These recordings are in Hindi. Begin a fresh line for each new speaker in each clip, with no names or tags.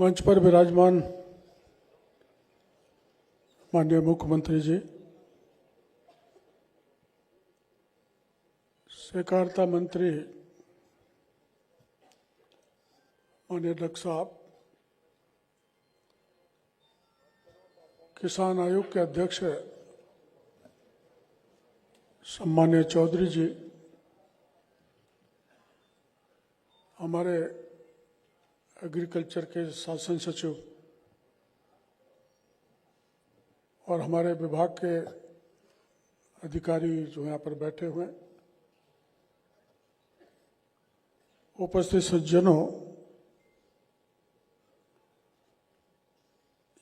मंच पर विराजमान माननीय मुख्यमंत्री जी, सहकारिता मंत्री माननीय अध्यक्ष साहब, किसान आयोग के अध्यक्ष सम्माननीय चौधरी जी, हमारे एग्रीकल्चर के शासन सचिव और हमारे विभाग के अधिकारी जो यहाँ पर बैठे हुए हैं, उपस्थित सज्जनों,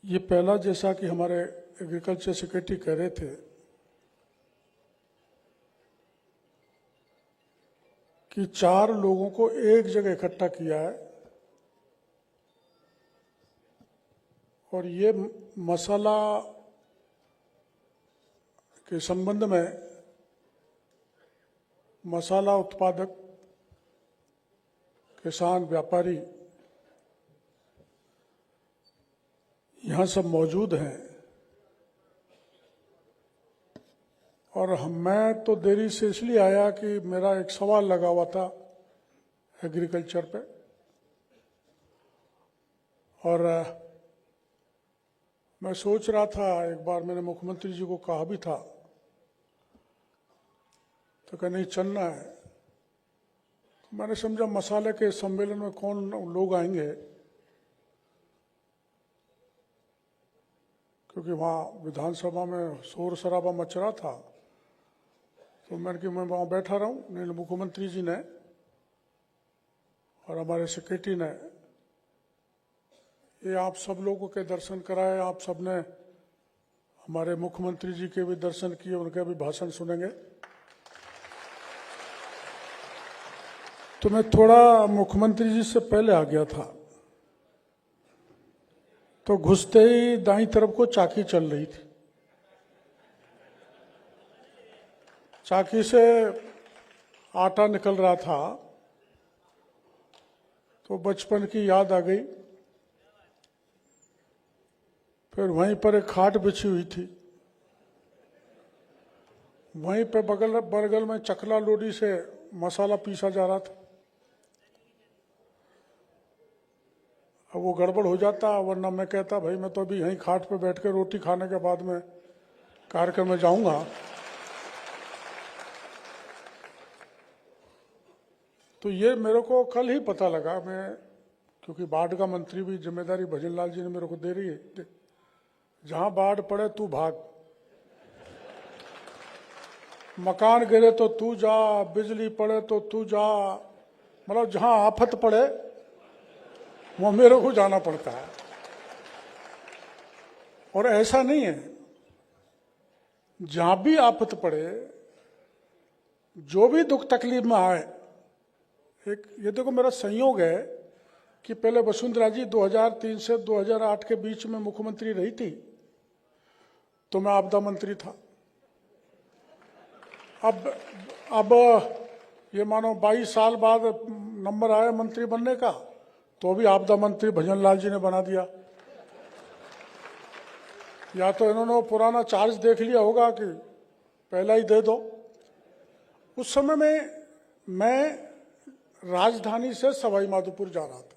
ये पहला जैसा कि हमारे एग्रीकल्चर सेक्रेटरी कह रहे थे कि 4 लोगों को एक जगह इकट्ठा किया है और ये मसाला के संबंध में मसाला उत्पादक, किसान, व्यापारी यहाँ सब मौजूद हैं। और मैं तो देरी से इसलिए आया कि मेरा एक सवाल लगा हुआ था एग्रीकल्चर पे, और मैं सोच रहा था, एक बार मैंने मुख्यमंत्री जी को कहा भी था, तो कहा नहीं चलना है। तो मैंने समझा मसाले के सम्मेलन में कौन लोग आएंगे, क्योंकि वहाँ विधानसभा में शोर शराबा मच रहा था। तो मैंने कि मैं वहाँ बैठा रहूँ, नहीं मुख्यमंत्री जी ने और हमारे सेक्रेटरी ने ये आप सब लोगों के दर्शन कराए, आप सब ने हमारे मुख्यमंत्री जी के भी दर्शन किए, उनके भी भाषण सुनेंगे। तो मैं थोड़ा मुख्यमंत्री जी से पहले आ गया था, तो घुसते ही दाईं तरफ को चाकी चल रही थी। चाकी से आटा निकल रहा था, तो बचपन की याद आ गई। फिर वहीं पर एक खाट बिछी हुई थी, वहीं पे बगल में चकला लोडी से मसाला पीसा जा रहा था। अब वो गड़बड़ हो जाता, वरना मैं कहता भाई मैं तो अभी यहीं खाट पे बैठ के रोटी खाने के बाद में कार्यक्रम में जाऊंगा। तो ये मेरे को कल ही पता लगा, मैं क्योंकि बाढ़ का मंत्री भी जिम्मेदारी भजन लाल जी ने मेरे को दे रही है, जहां बाढ़ पड़े तू भाग, मकान गिरे तो तू जा, बिजली पड़े तो तू जा, मतलब जहां आफत पड़े वो मेरे को जाना पड़ता है। और ऐसा नहीं है, जहां भी आफत पड़े, जो भी दुख तकलीफ में आए, एक ये देखो मेरा संयोग है कि पहले वसुंधरा जी 2003 से 2008 के बीच में मुख्यमंत्री रही थी, तो मैं आपदा मंत्री था। अब ये मानो 22 साल बाद नंबर आया मंत्री बनने का, तो भी आपदा मंत्री भजन लाल जी ने बना दिया। या तो इन्होंने पुराना चार्ज देख लिया होगा कि पहला ही दे दो। उस समय में मैं राजधानी से सवाई माधोपुर जा रहा था,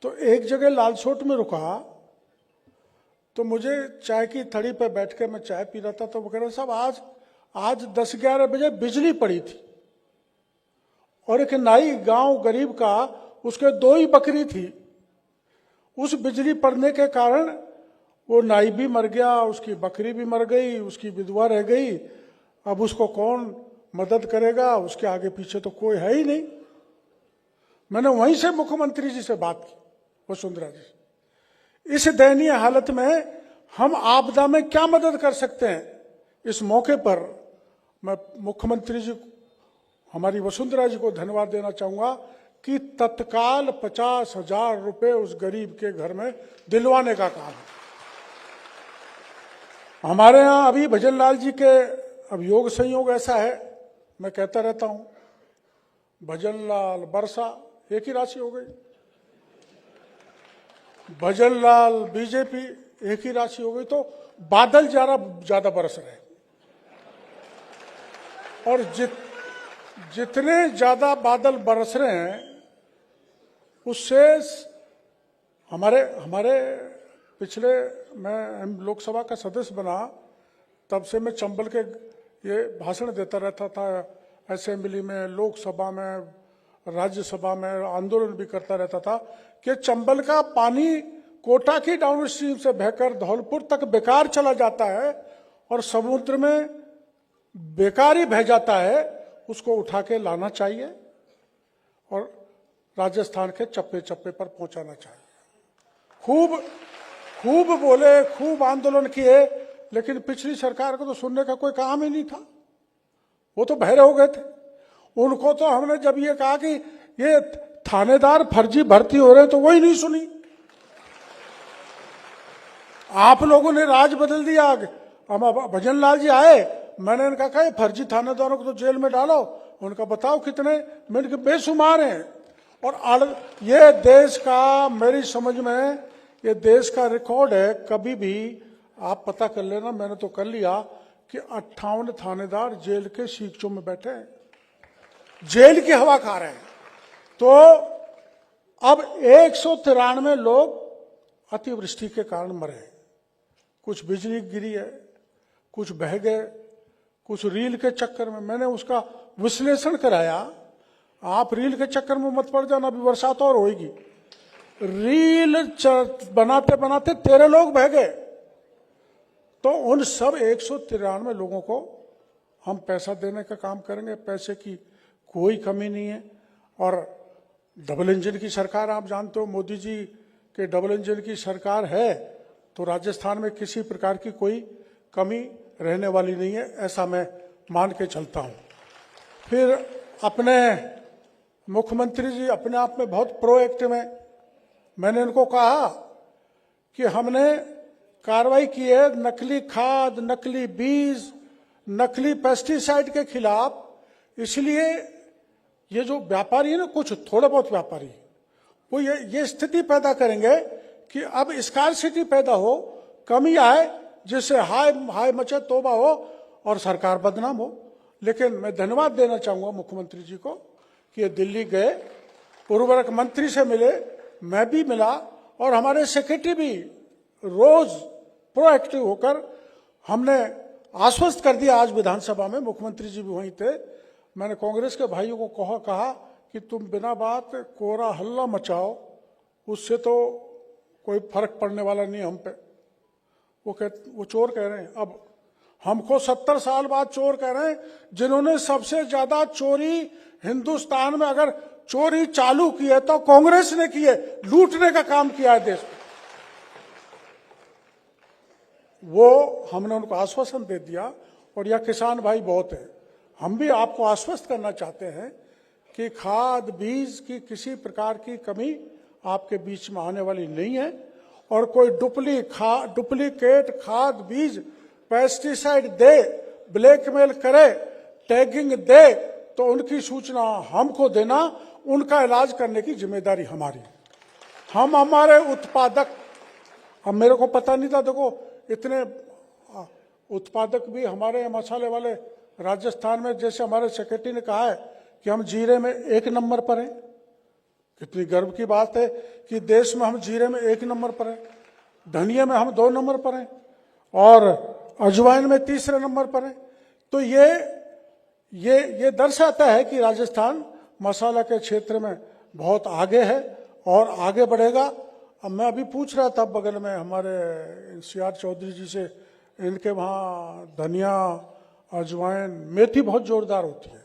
तो एक जगह लालसोट में रुका, तो मुझे चाय की थड़ी पे बैठ के मैं चाय पी रहा था, तो वो कह रहे साहब आज 10-11 बजे बिजली पड़ी थी, और एक नाई गांव गरीब का, उसके 2 ही बकरी थी। उस बिजली पड़ने के कारण वो नाई भी मर गया, उसकी बकरी भी मर गई, उसकी विधवा रह गई। अब उसको कौन मदद करेगा, उसके आगे पीछे तो कोई है ही नहीं। मैंने वहीं से मुख्यमंत्री जी से बात की, वसुंधरा जी, इस दयनीय हालत में हम आपदा में क्या मदद कर सकते हैं। इस मौके पर मैं मुख्यमंत्री जी, हमारी वसुंधरा जी को धन्यवाद देना चाहूंगा कि तत्काल 50,000 रुपए उस गरीब के घर में दिलवाने का काम है। हमारे यहाँ अभी भजन लाल जी के, अब योग संयोग ऐसा है, मैं कहता रहता हूं, भजन लाल, वर्षा एक ही राशि हो गई। भजनलाल, बीजेपी एक ही राशि हो गई, तो बादल ज्यादा बरस रहे हैं। और जितने ज्यादा बादल बरस रहे हैं उससे हमारे पिछले, मैं लोकसभा का सदस्य बना तब से मैं चंबल के ये भाषण देता रहता था, असेंबली में, लोकसभा में, राज्यसभा में आंदोलन भी करता रहता था कि चंबल का पानी कोटा की डाउनस्ट्रीम से बहकर धौलपुर तक बेकार चला जाता है और समुद्र में बेकार ही बह जाता है, उसको उठा के लाना चाहिए और राजस्थान के चप्पे चप्पे पर पहुंचाना चाहिए। खूब बोले, खूब आंदोलन किए, लेकिन पिछली सरकार को तो सुनने का कोई काम ही नहीं था, वो तो बहरे हो गए थे। उनको तो हमने जब ये कहा कि ये थानेदार फर्जी भर्ती हो रहे हैं तो वही नहीं सुनी। आप लोगों ने राज बदल दिया। हम भजनलाल जी आए, मैंने इनका कहा फर्जी थानेदारों को तो जेल में डालो, उनका बताओ कितने, मैंने कहा बेशुमार हैं। और ये देश का, मेरी समझ में ये देश का रिकॉर्ड है, कभी भी आप पता कर लेना, मैंने तो कर लिया कि 58 थानेदार जेल के सीखचों में बैठे हैं, जेल की हवा खा रहे हैं। तो अब 193 लोग अतिवृष्टि के कारण मरे, कुछ बिजली गिरी है, कुछ बह गए, कुछ रील के चक्कर में। मैंने उसका विश्लेषण कराया, आप रील के चक्कर में मत पड़ जाना, अभी बरसात और होगी। रील बनाते बनाते 13 लोग बह गए। तो उन सब 193 लोगों को हम पैसा देने का काम करेंगे, पैसे की कोई कमी नहीं है। और डबल इंजन की सरकार, आप जानते हो मोदी जी के डबल इंजन की सरकार है, तो राजस्थान में किसी प्रकार की कोई कमी रहने वाली नहीं है, ऐसा मैं मान के चलता हूं। फिर अपने मुख्यमंत्री जी अपने आप में बहुत प्रोएक्टिव हैं। मैंने इनको कहा कि हमने कार्रवाई की है नकली खाद, नकली बीज, नकली पेस्टिसाइड के खिलाफ, इसलिए ये जो व्यापारी है ना, कुछ थोड़े बहुत व्यापारी, वो ये स्थिति पैदा करेंगे कि अब स्कार्सिटी पैदा हो, कमी आए, जिससे हाय मचे, तोबा हो और सरकार बदनाम हो। लेकिन मैं धन्यवाद देना चाहूंगा मुख्यमंत्री जी को कि ये दिल्ली गए, उर्वरक मंत्री से मिले, मैं भी मिला, और हमारे सेक्रेटरी भी रोज प्रोएक्टिव होकर हमने आश्वस्त कर दिया। आज विधानसभा में मुख्यमंत्री जी भी वहीं थे, मैंने कांग्रेस के भाइयों को कहा कि तुम बिना बात कोरा हल्ला मचाओ, उससे तो कोई फर्क पड़ने वाला नहीं हम पे। वो चोर कह रहे हैं, अब हमको 70 साल बाद चोर कह रहे हैं, जिन्होंने सबसे ज्यादा चोरी हिंदुस्तान में अगर चोरी चालू की है तो कांग्रेस ने की है, लूटने का काम किया है देश में। वो हमने उनको आश्वासन दे दिया। और यह किसान भाई बहुत है, हम भी आपको आश्वस्त करना चाहते हैं कि खाद बीज की किसी प्रकार की कमी आपके बीच में आने वाली नहीं है। और कोई डुप्लीकेट खाद बीज पेस्टिसाइड दे, ब्लैकमेल करे, टैगिंग दे, तो उनकी सूचना हमको देना, उनका इलाज करने की जिम्मेदारी हमारी। हम हमारे उत्पादक, अब मेरे को पता नहीं था, देखो इतने उत्पादक भी हमारे मसाले वाले राजस्थान में, जैसे हमारे सेक्रेटरी ने कहा है कि हम जीरे में 1 नंबर पर हैं। कितनी गर्व की बात है कि देश में हम जीरे में 1 नंबर पर हैं, धनिया में हम 2 नंबर पर हैं और अजवाइन में 3रे नंबर पर हैं। तो ये दर्शाता है कि राजस्थान मसाला के क्षेत्र में बहुत आगे है और आगे बढ़ेगा। अब मैं अभी पूछ रहा था बगल में हमारे CR चौधरी जी से, इनके वहाँ धनिया, अजवाइन, मेथी बहुत जोरदार होती है,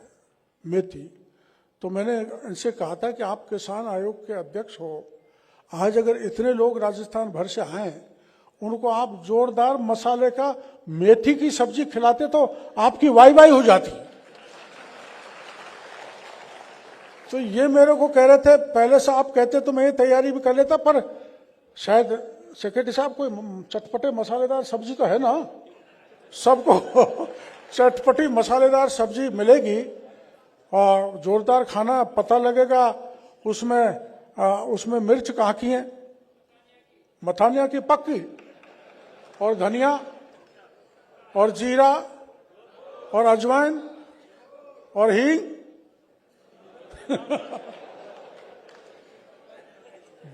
मेथी। तो मैंने इनसे कहा था कि आप किसान आयोग के अध्यक्ष हो, आज अगर इतने लोग राजस्थान भर से आए, उनको आप जोरदार मसाले का मेथी की सब्जी खिलाते तो आपकी वाई हो जाती। तो ये मेरे को कह रहे थे, पहले से आप कहते तो मैं ये तैयारी भी कर लेता, पर शायद सेक्रेटरी साहब कोई चटपटे मसालेदार सब्जी तो है ना, सबको चटपटी मसालेदार सब्जी मिलेगी और जोरदार खाना, पता लगेगा उसमें मिर्च कहाँ की है। मथानिया की पक्की, और धनिया और जीरा और अजवाइन और हींग।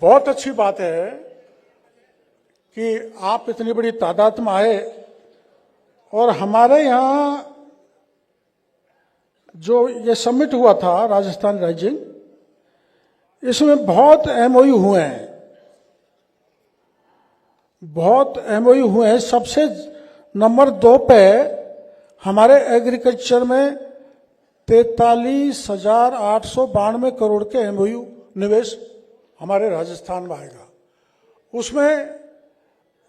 बहुत अच्छी बात है कि आप इतनी बड़ी तादाद में आए, और हमारे यहाँ जो ये समिट हुआ था राजस्थान राइजिंग, इसमें बहुत एमओयू हुए हैं, बहुत एमओयू हुए हैं। सबसे नंबर 2 पे हमारे एग्रीकल्चर में 43,892 करोड़ के एमओयू निवेश हमारे राजस्थान में आएगा। उसमें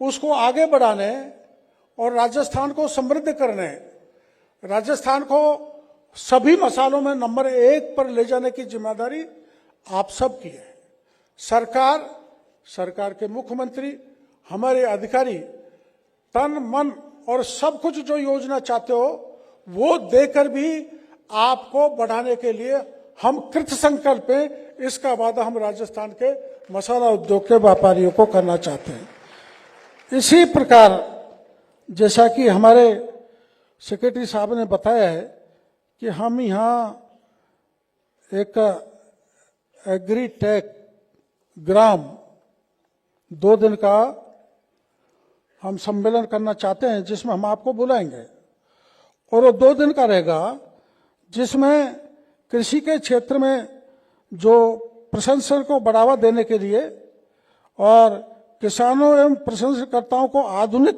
उसको आगे बढ़ाने और राजस्थान को समृद्ध करने, राजस्थान को सभी मसालों में नंबर 1 पर ले जाने की जिम्मेदारी आप सब की है। सरकार के मुख्यमंत्री, हमारे अधिकारी तन मन और सब कुछ जो योजना चाहते हो वो देकर भी आपको बढ़ाने के लिए हम कृत संकल्प हैं। इसका वादा हम राजस्थान के मसाला उद्योग के व्यापारियों को करना चाहते हैं। इसी प्रकार जैसा कि हमारे सेक्रेटरी साहब ने बताया है कि हम यहाँ एक एग्रीटेक ग्राम 2 दिन का हम सम्मेलन करना चाहते हैं, जिसमें हम आपको बुलाएंगे, और वो 2 दिन का रहेगा, जिसमें कृषि के क्षेत्र में जो प्रसंस्करण को बढ़ावा देने के लिए और किसानों एवं प्रसंस्कर्ताओं को आधुनिक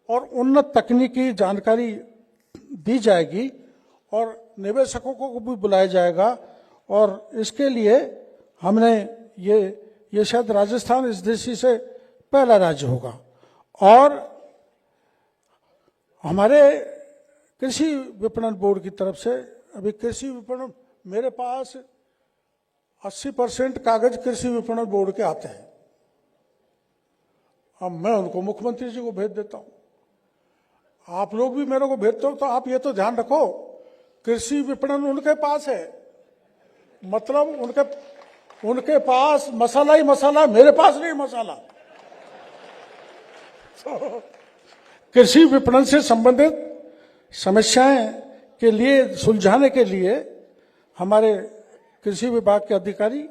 और उन्नत तकनीकी जानकारी दी जाएगी, और निवेशकों को भी बुलाया जाएगा। और इसके लिए हमने ये शायद राजस्थान इस दृष्टि से पहला राज्य होगा। और हमारे कृषि विपणन बोर्ड की तरफ से अभी कृषि विपणन, मेरे पास 80% कागज कृषि विपणन बोर्ड के आते हैं। अब मैं उनको मुख्यमंत्री जी को भेज देता हूं, आप लोग भी मेरे को भेजते हो, तो आप ये तो ध्यान रखो कृषि विपणन उनके पास है, मतलब उनके पास मसाला ही मसाला, मेरे पास नहीं मसाला। तो कृषि विपणन से संबंधित समस्याएं के लिए सुलझाने के लिए हमारे कृषि विभाग के अधिकारी,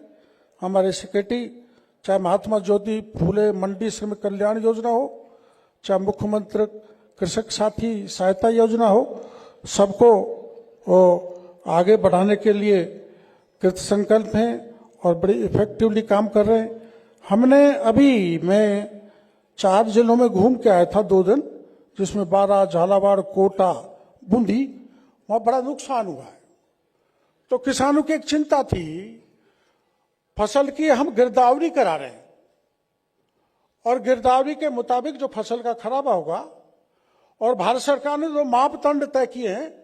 हमारे सेक्रेटरी, चाहे महात्मा ज्योति फूले मंडी श्रमिक कल्याण योजना हो, चाहे मुख्यमंत्री कृषक साथी सहायता योजना हो, सबको आगे बढ़ाने के लिए कृत संकल्प हैं और बड़ी इफेक्टिवली काम कर रहे हैं। मैं 4 जिलों में घूम के आया था 2 दिन, जिसमें बारा, झालावाड़, कोटा, बूंदी, वहां बड़ा नुकसान हुआ है। तो किसानों की एक चिंता थी, फसल की हम गिरदावरी करा रहे हैं, और गिरदावरी के मुताबिक जो फसल का खराबा होगा, और भारत सरकार ने जो मापदंड तय किए हैं,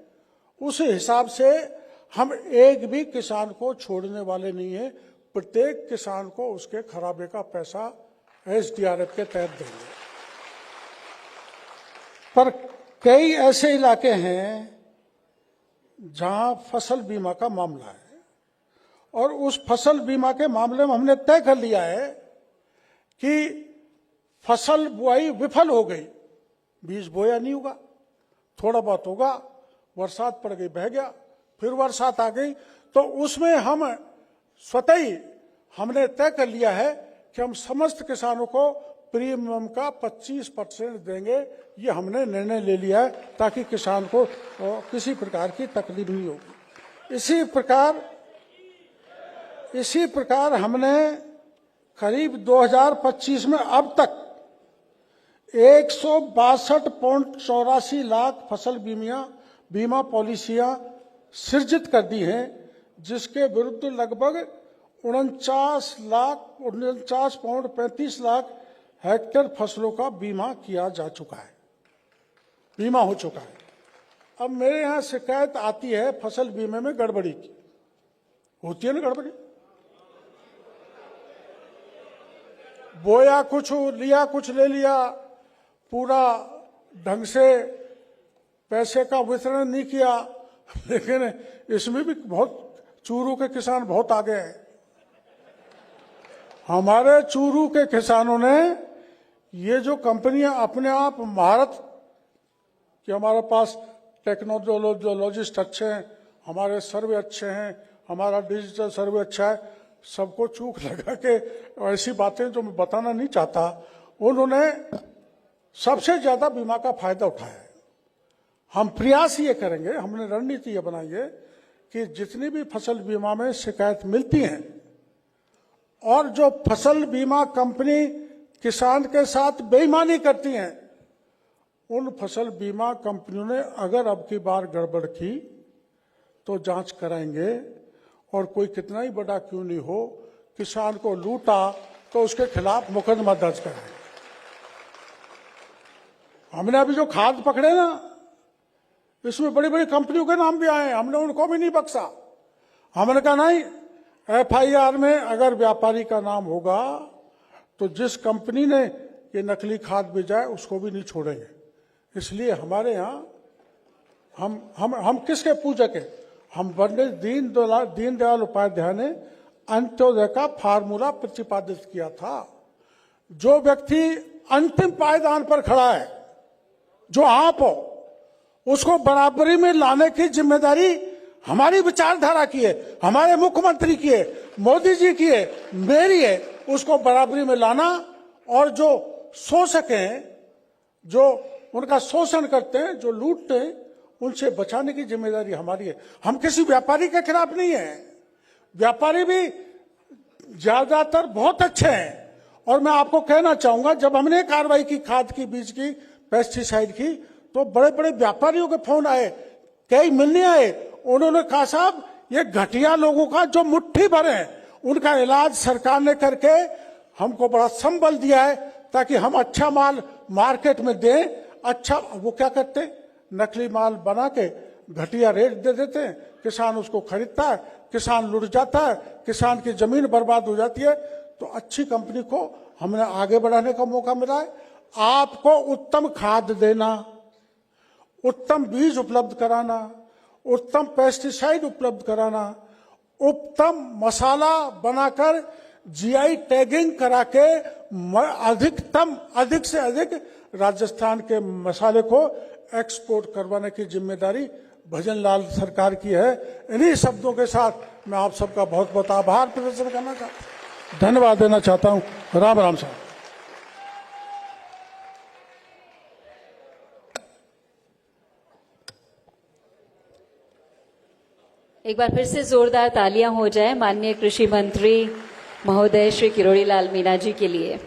उस हिसाब से हम एक भी किसान को छोड़ने वाले नहीं है। प्रत्येक किसान को उसके खराबे का पैसा एसडीआरएफ के तहत देंगे। पर कई ऐसे इलाके हैं जहां फसल बीमा का मामला है, और उस फसल बीमा के मामले में हमने तय कर लिया है कि फसल बुआई विफल हो गई, बीज बोया नहीं होगा, थोड़ा बहुत होगा, बरसात पड़ गई बह गया, फिर बरसात आ गई, तो उसमें हम स्वतः ही हमने तय कर लिया है कि हम समस्त किसानों को प्रीमियम का 25% देंगे। ये हमने निर्णय ले लिया है ताकि किसान को किसी प्रकार की तकलीफ नहीं होगी। इसी प्रकार हमने करीब 2025 में अब तक 162.84 लाख फसल बीमा पॉलिसियां सृजित कर दी हैं, जिसके विरुद्ध लगभग 49.35 लाख हेक्टेयर फसलों का बीमा किया जा चुका है, बीमा हो चुका है। अब मेरे यहाँ शिकायत आती है फसल बीमे में गड़बड़ी की, होती है ना गड़बड़ी, बोया कुछ लिया कुछ ले लिया, पूरा ढंग से पैसे का वितरण नहीं किया। लेकिन इसमें भी बहुत चूरू के किसान बहुत आगे हैं। हमारे चूरू के किसानों ने ये जो कंपनियां अपने आप महारत कि हमारे पास टेक्नोलॉजिस्ट अच्छे हैं, हमारे सर्वे अच्छे हैं, हमारा डिजिटल सर्वे अच्छा है, सबको चूक लगा के ऐसी बातें जो मैं बताना नहीं चाहता, उन्होंने सबसे ज्यादा बीमा का फायदा उठाया है। हम प्रयास ये करेंगे, हमने रणनीति ये बनाई है कि जितनी भी फसल बीमा में शिकायत मिलती हैं और जो फसल बीमा कंपनी किसान के साथ बेईमानी करती हैं, उन फसल बीमा कंपनियों ने अगर अब की बार गड़बड़ की तो जांच कराएंगे, और कोई कितना ही बड़ा क्यों नहीं हो, किसान को लूटा तो उसके खिलाफ मुकदमा दर्ज कराएंगे। हमने अभी जो खाद पकड़े ना, इसमें बड़ी बड़ी कंपनियों के नाम भी आए, हमने उनको भी नहीं बख्शा। हमने कहा नहीं, FIR में अगर व्यापारी का नाम होगा तो जिस कंपनी ने ये नकली खाद भेजा है उसको भी नहीं छोड़ेंगे। इसलिए हमारे यहाँ हम किसके पूजक हैं? हम पंडित दीनदयाल उपाध्याय ने अंत्योदय का फार्मूला प्रतिपादित किया था। जो व्यक्ति अंतिम पायदान पर खड़ा है, जो आप हो, उसको बराबरी में लाने की जिम्मेदारी हमारी विचारधारा की है, हमारे मुख्यमंत्री की है, मोदी जी की है, मेरी है। उसको बराबरी में लाना, और जो शोषक हैं, जो उनका शोषण करते हैं, जो लूटते हैं, उनसे बचाने की जिम्मेदारी हमारी है। हम किसी व्यापारी के खिलाफ नहीं है, व्यापारी भी ज्यादातर बहुत अच्छे हैं। और मैं आपको कहना चाहूंगा, जब हमने कार्रवाई की खाद की, बीज की, पेस्टिसाइड की, तो बड़े बड़े व्यापारियों के फोन आए, कई मिलने आए। उन्होंने कहा साहब, ये घटिया लोगों का जो मुट्ठी भर है, उनका इलाज सरकार ने करके हमको बड़ा संबल दिया है, ताकि हम अच्छा माल मार्केट में दें। अच्छा, वो क्या करते हैं, नकली माल बना के घटिया रेट दे देते हैं, किसान उसको खरीदता है, किसान लुट जाता है, किसान की जमीन बर्बाद हो जाती है। तो अच्छी कंपनी को हमने आगे बढ़ाने का मौका मिला है। आपको उत्तम खाद देना, उत्तम बीज उपलब्ध कराना, उत्तम पेस्टिसाइड उपलब्ध कराना, उत्तम मसाला बनाकर GI टैगिंग करा के अधिक से अधिक राजस्थान के मसाले को एक्सपोर्ट करवाने की जिम्मेदारी भजनलाल सरकार की है। इन्हीं शब्दों के साथ मैं आप सबका बहुत बहुत आभार प्रदर्शन करना चाहता हूँ, धन्यवाद देना चाहता हूँ। राम राम साहब।
एक बार फिर से जोरदार तालियां हो जाए माननीय कृषि मंत्री महोदय श्री किरोड़ी लाल मीणा जी के लिए।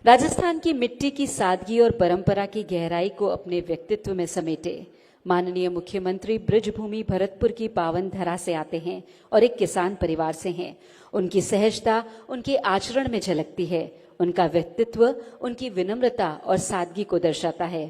राजस्थान की मिट्टी की सादगी और परंपरा की गहराई को अपने व्यक्तित्व में समेटे माननीय मुख्यमंत्री बृजभूमि भरतपुर की पावन धरा से आते हैं और एक किसान परिवार से हैं। उनकी सहजता उनके आचरण में झलकती है। उनका व्यक्तित्व उनकी विनम्रता और सादगी को दर्शाता है।